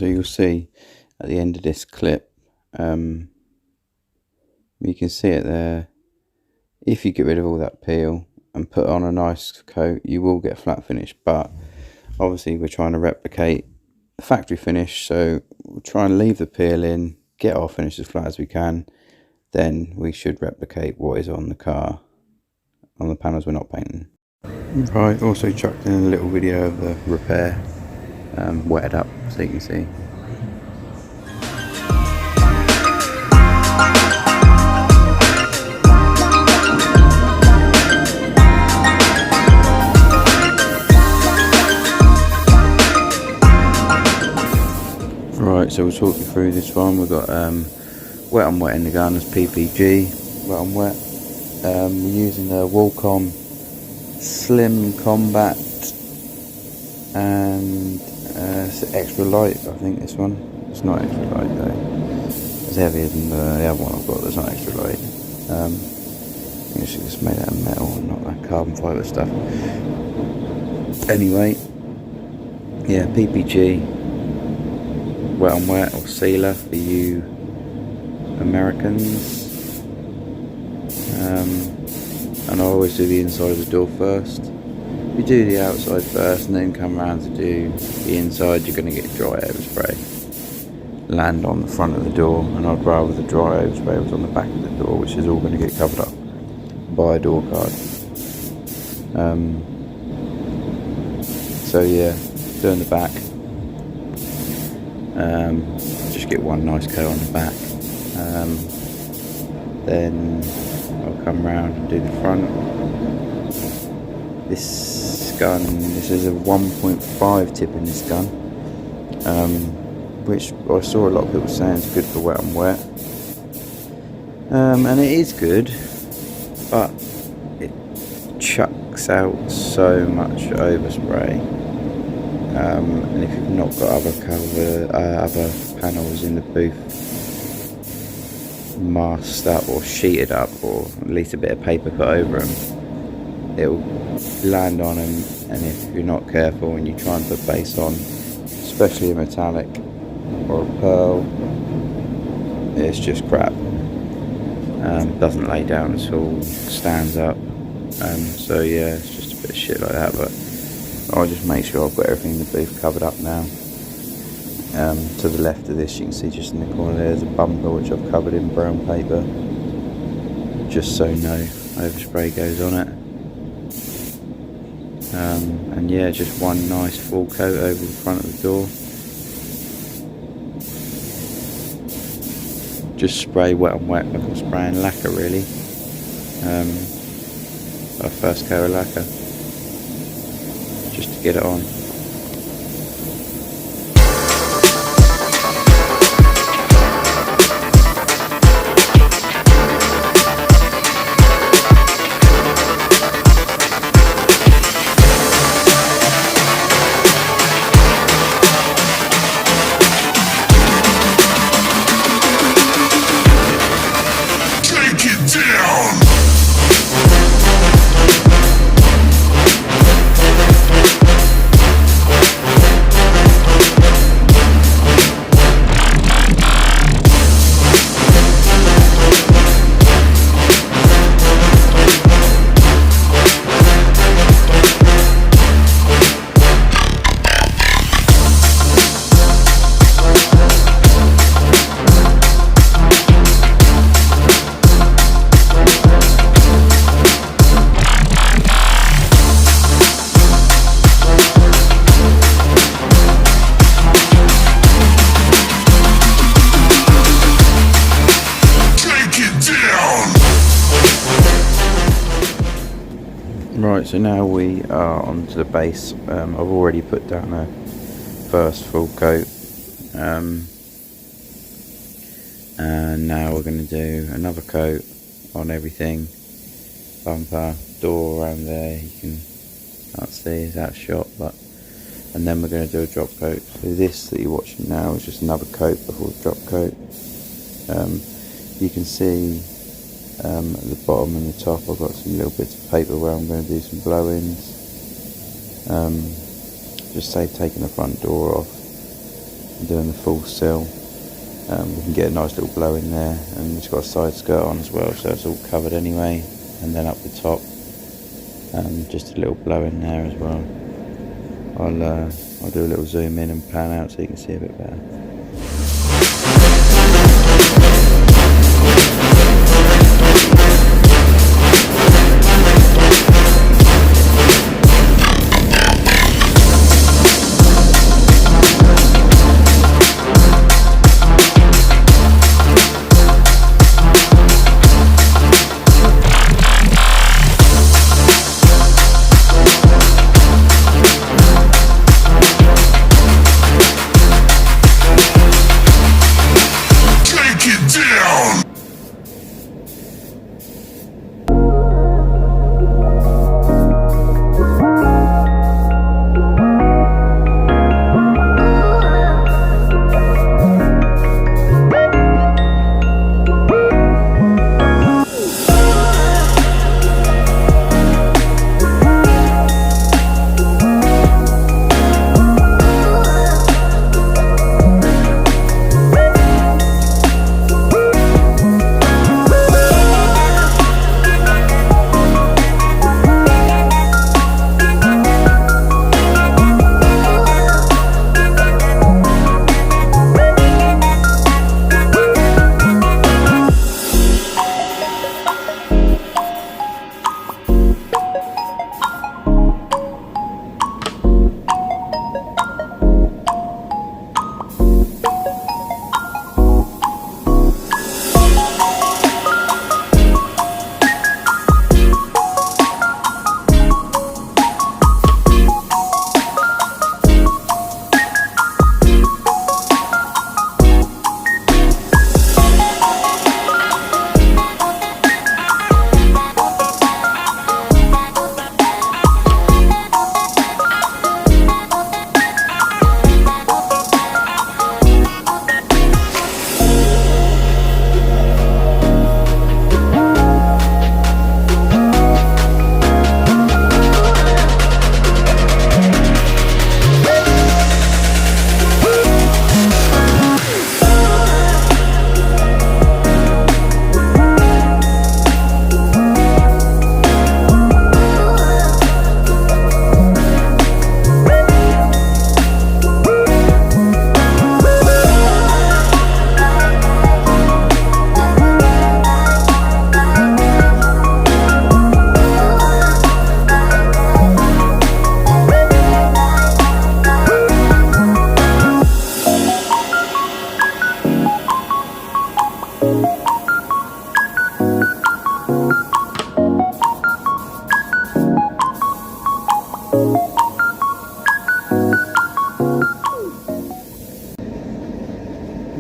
so you'll see at the end of this clip, you can see it there. If you get rid of all that peel and put on a nice coat, you will get a flat finish, but obviously we're trying to replicate the factory finish, so we'll try and leave the peel in, get our finish as flat as we can, then we should replicate what is on the car, on the panels we're not painting. Right, also chucked in a little video of the repair, wetted up so you can see. Right, so we'll talk you through this one. We've got wet on wet in the gun as PPG, wet on wet. We're using a Wacom Slim Combat, and it's extra light, I think this one. It's not extra light though. It's heavier than the other one I've got that's not extra light. I think it's just made out of metal and not that carbon fibre stuff. Anyway, yeah, PPG. Wet on wet, or sealer for you Americans. And I always do the inside of the door first. You do the outside first and then come around to do the inside, you're going to get dry overspray land on the front of the door, and I'd rather the dry overspray was on the back of the door, which is all going to get covered up by a door card. So yeah, doing the back. Just get one nice coat on the back, then I'll come round and do the front. This gun, this is a 1.5 tip in this gun, which I saw a lot of people saying is good for wet on wet, and it is good, but it chucks out so much overspray. And if you've not got other panels in the booth masked up or sheeted up, or at least a bit of paper put over them, it will land on them, and if you're not careful and you try and put base on, especially a metallic or a pearl, it's just crap. Doesn't lay down at all, stands up, so yeah, it's just a bit of shit like that. But I'll just make sure I've got everything in the booth covered up now. To the left of this, you can see just in the corner there's a bumper which I've covered in brown paper, just so no overspray goes on it. And yeah, just one nice full coat over the front of the door. Just spray wet on wet like I'm spraying lacquer really. Our first coat of lacquer, just to get it on. Right, so now we are onto the base. I've already put down a first full coat, and now we're going to do another coat on everything. Bumper, door around there, you can't see, it's out of shot, but and then we're going to do a drop coat. So this that you're watching now is just another coat before the drop coat. You can see at the bottom and the top I've got some little bits of paper where I'm going to do some blow-ins. Just say taking the front door off, doing the full sill. We can get a nice little blow in there, and it's got a side skirt on as well, so it's all covered anyway. And then up the top, just a little blow in there as well. I'll do a little zoom in and pan out so you can see a bit better.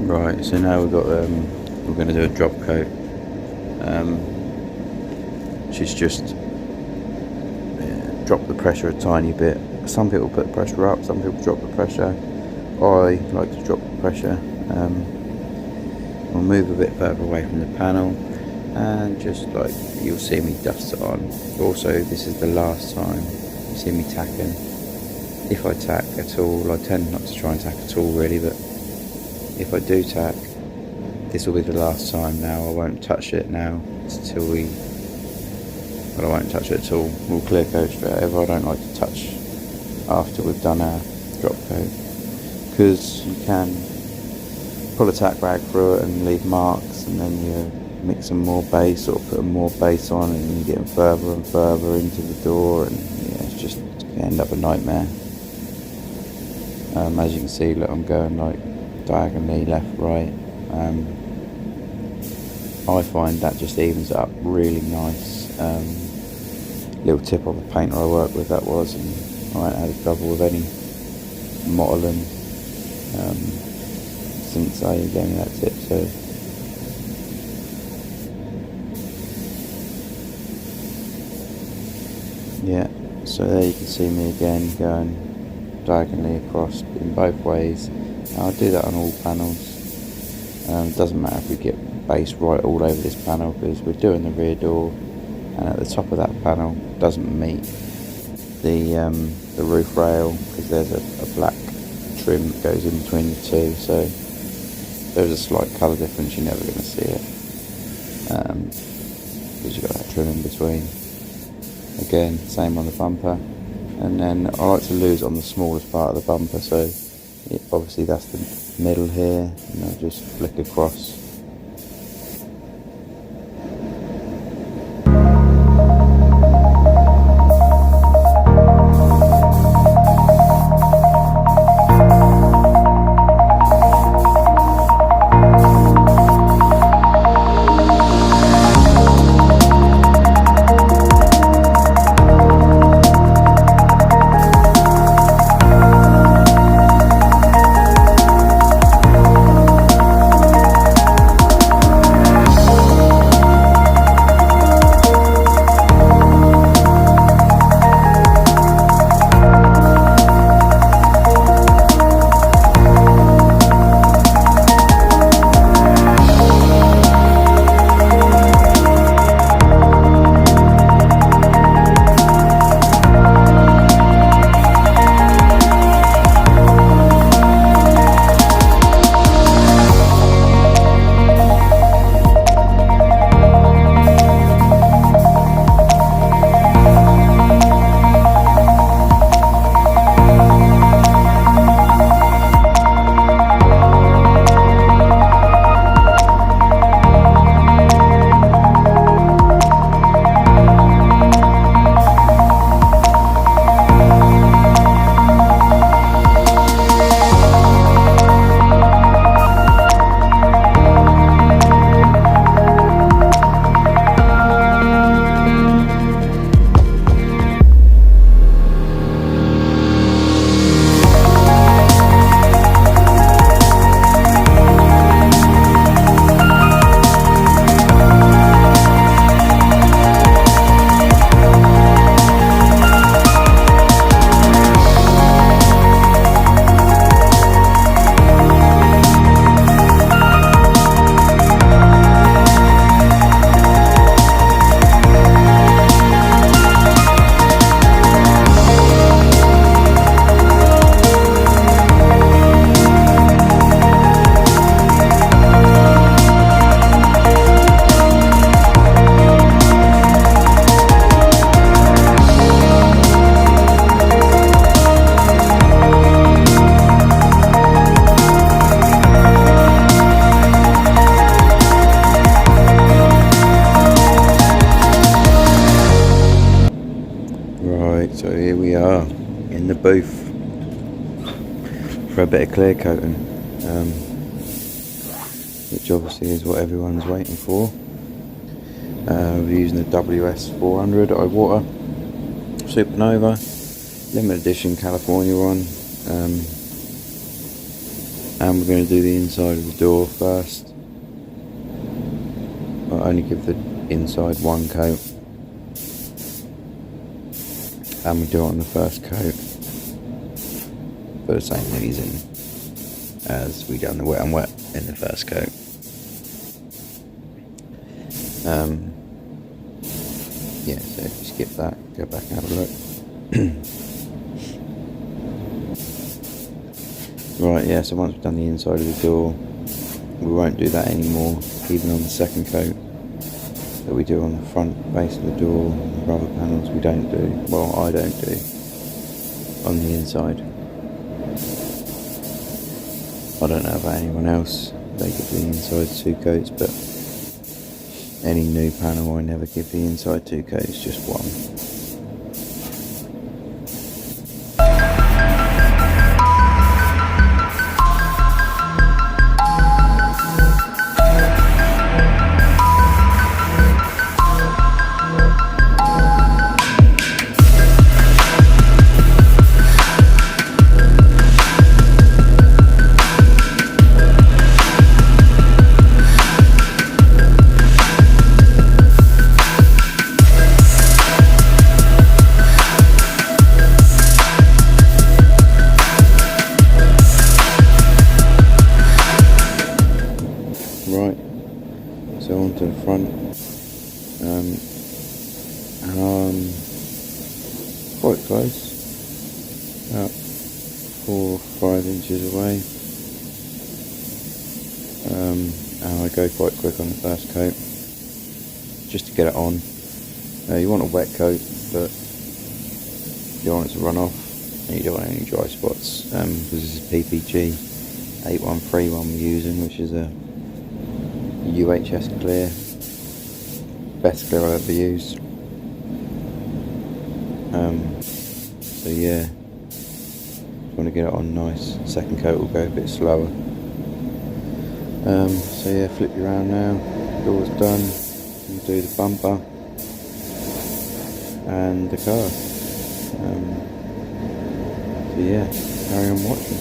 Right, so now we're going to do a drop coat. She's just drop the pressure a tiny bit. Some people put the pressure up, some people drop the pressure. I like to drop the pressure. We'll move a bit further away from the panel, and just like you'll see me dust it on. Also, this is the last time you see me tacking. If I tack at all, I tend not to try and tack at all really, but if I do tack, this will be the last time now. I won't touch it now until I won't touch it at all. We'll clear coat straight over. I don't like to touch after we've done our drop coat, because you can pull a tack rag through it and leave marks, and then you're mixing more base or putting more base on, and you're getting further and further into the door, and yeah, it's going to end up a nightmare. As you can see, look, I'm going like diagonally left, right. I find that just evens it up really nice. Little tip of the painter I work with, that was, and I ain't had trouble with any modelling since I gave me that tip. So yeah, so there you can see me again going diagonally across in both ways. I'll do that on all panels. It doesn't matter if we get base right all over this panel, because we're doing the rear door, and at the top of that panel doesn't meet the roof rail, because there's a black trim that goes in between the two, so there's a slight colour difference. You're never going to see it because you've got that trim in between. Again, same on the bumper, and then I like to lose on the smallest part of the bumper, so obviously that's the middle here, and I'll just flick across. So here we are in the booth for a bit of clear coating, which obviously is what everyone's waiting for. We're using the WS400 iWater Supernova limited edition California one, and we're going to do the inside of the door first. I'll only give the inside one coat, and we do it on the first coat for the same reason as we done the wet and wet in the first coat. Yeah, so if you skip that, go back and have a look. Right, yeah, so once we've done the inside of the door, we won't do that anymore, even on the second coat that we do on the front base of the door. The rubber panels we don't do, well, I don't do on the inside. I don't know about anyone else, they give the inside 2 coats, but any new panel I never give the inside 2 coats, just one. Right, so onto the front, and I'm quite close, about 4 or 5 inches away. And I go quite quick on the first coat just to get it on. You want a wet coat, but you don't want it to run off, and you don't want any dry spots. Because this is PPG 8131 we're using, which is a UHS clear, best clear I've ever used. So yeah, just want to get it on nice. Second coat will go a bit slower. So yeah, flip you around now. Door's done. We'll do the bumper and the car. So yeah, carry on watching.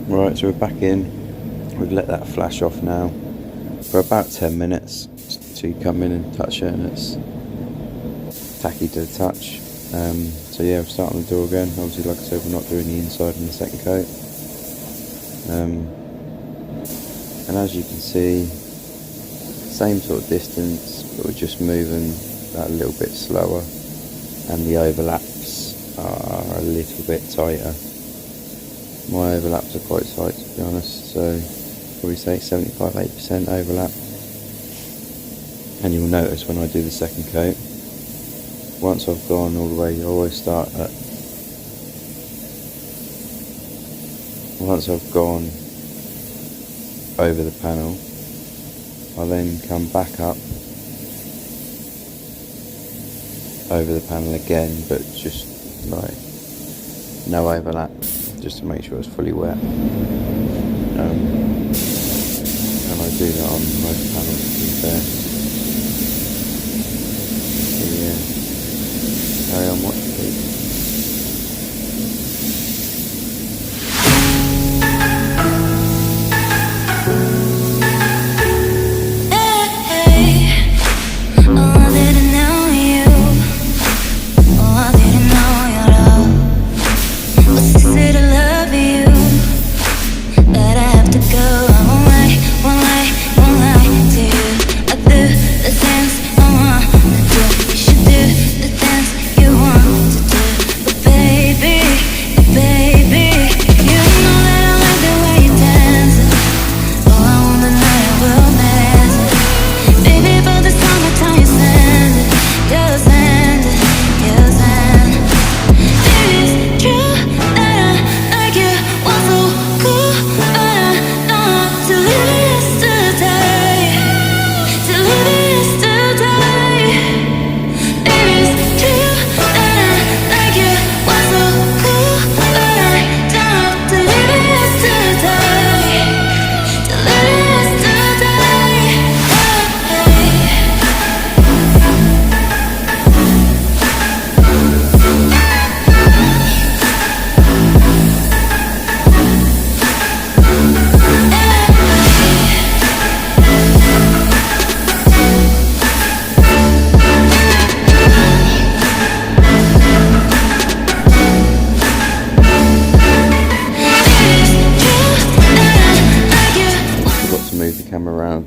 Right, so we're back in. We've let that flash off now for about 10 minutes to come in and touch it, and it's tacky to the touch. So yeah, we're starting the door again. Obviously, like I said, we're not doing the inside in the second coat. And as you can see, same sort of distance, but we're just moving that a little bit slower, and the overlaps are a little bit tighter. My overlaps are quite tight, to be honest, so probably say 75-80% overlap. And you'll notice when I do the second coat, once I've gone all the way, I always start at, once I've gone over the panel, I then come back up over the panel again, but just like no overlap, just to make sure it's fully wet. And I do that on most panels, to be fair. So yeah, carry on watching, please.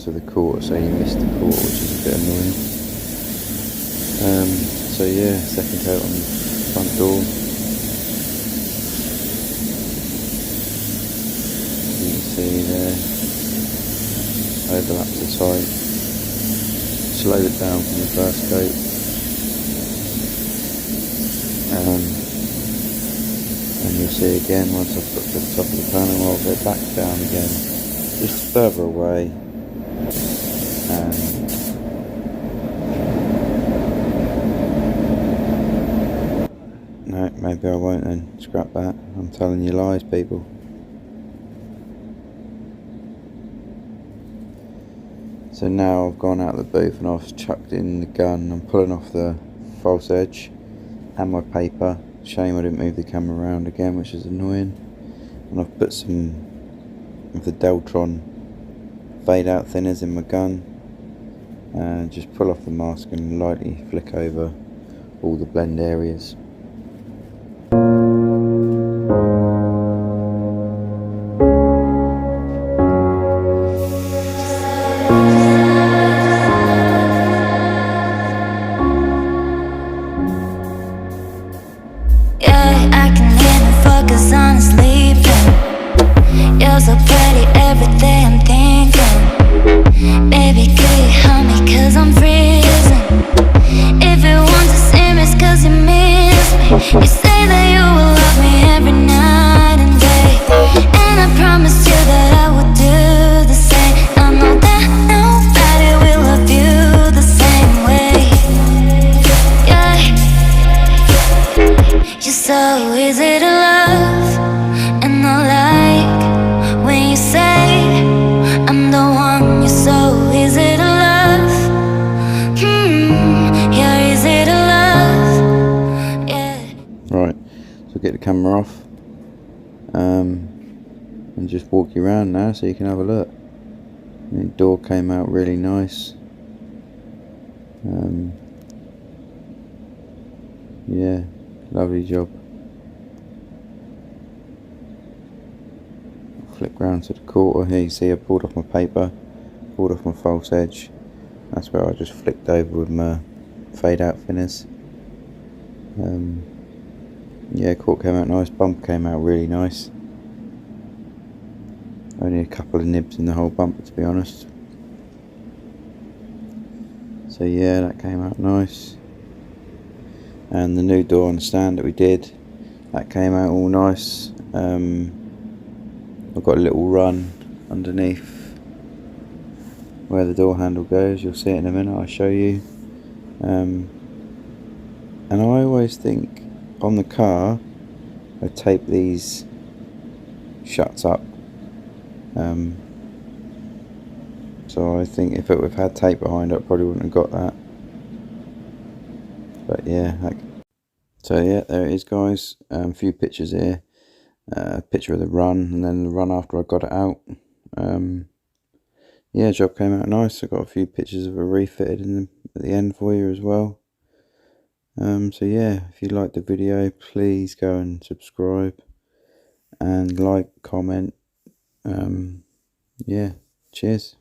To the quarter, so you missed the quarter, which is a bit annoying. So yeah, second coat on the front door. You can see there, overlaps are tight. Slowed it down from the first coat. And you'll see again, once I've got to the top of the panel, I'll go back down again, just further away. No, maybe I won't then. Scrap that. I'm telling you lies, people. So now I've gone out of the booth and I've chucked in the gun. I'm pulling off the false edge and my paper. Shame I didn't move the camera around again, which is annoying. And I've put some of the Deltron fade out thinners in my gun, and just pull off the mask and lightly flick over all the blend areas. Yeah, I can even focus on sleeping. You're so pretty every day I'm thinking. Baby, could you help me, cause I'm freezing. If you want to see me, it's cause you miss me. You say that you will love me every night and day, and I promised you that I would do the same. I know that nobody will love you the same way. Yeah, you're so easy to love, and I like when you say I'm the one. You're so easy to love. You're easy to love. Yeah. Right, so get the camera off. and just walk you around now so you can have a look. And the door came out really nice. Yeah, lovely job. Flip round to the quarter. Here you see I pulled off my paper, pulled off my false edge. That's where I just flicked over with my fade out thinners. Yeah, cork came out nice, bumper came out really nice. Only a couple of nibs in the whole bumper, to be honest. So yeah, that came out nice. And the new door on the stand that we did, that came out all nice. I've got a little run underneath where the door handle goes. You'll see it in a minute, I'll show you. And I always think on the car I tape these shuts up. So I think if it would have had tape behind it, I probably wouldn't have got that. But yeah, so yeah, there it is, guys. A few pictures here. A picture of the run, and then the run after I got it out. Yeah, job came out nice. I got a few pictures of it refitted at the end for you as well. So yeah, if you liked the video, please go and subscribe and like, comment. Yeah, cheers.